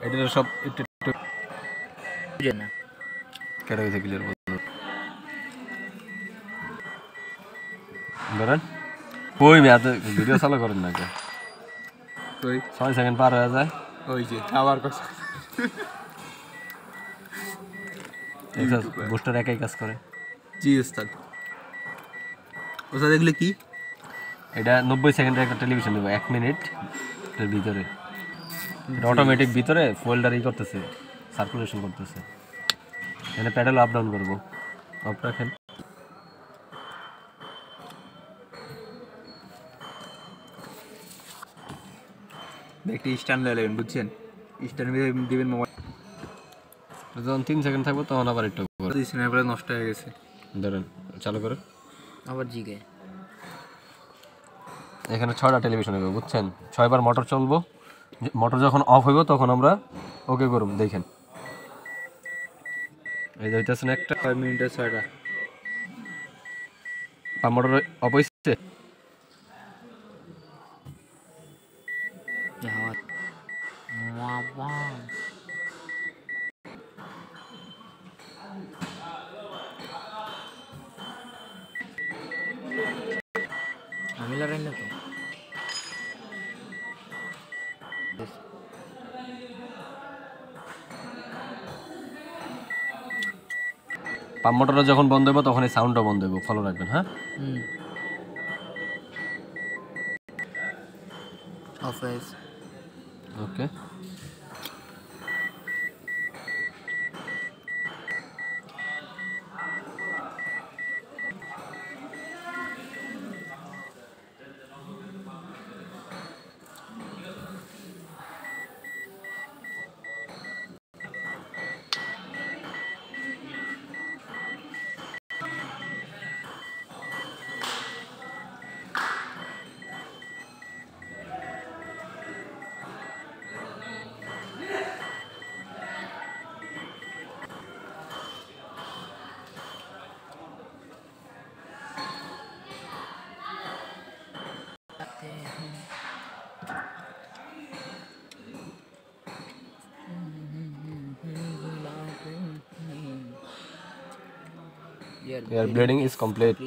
এটা সব একটু বুঝে না কেটে গেছে ক্লিয়ার ধরেন কই মেয়াদ ভিডিও চালু করেন না কে কই 6 সেকেন্ড পার হয়ে যায় ওই যে আবার কথা বুস্টার একাই কাজ করে জি ওস্তাদ ওস্তাদ এগুলো কি এটা 90 সেকেন্ডের একটা টেলিভিশন দেবো 1 মিনিট এর ভিতরে এটা অটোমেটিক ভিতরে ফোল্ডার ই করতেছে সার্কুলেশন করতেছে এখানে প্যাডেল আপ ডাউন করবো অফ রাখেন একটি স্ট্যান্ড নেবেন বুঝছেন স্ট্যান্ড দিবেন মোবাইল যখন 3 সেকেন্ড থাকবো তখন আবার একটু স্ন্যাপটা নষ্ট হয়ে গেছে ধরেন চালু করে আবার জিগে এখানে 6টা টেলিভিশন হবে বুঝছেন 6 বার মোটর চলবো মোটর যখন অফ হইব তখন আমরা ওকে করব দেখেন এই যাইতেছেন একটা 5 মিনিটের 6টা মোটর অফ হইছে হাওয়া বাবা আমি লড়াই না তো পাম্প মোটরটা যখন বন্ধ হবে তখন এই সাউন্ডটা বন্ধ হবে ফলো রাখবেন হ্যাঁ office okay Your bleeding is complete.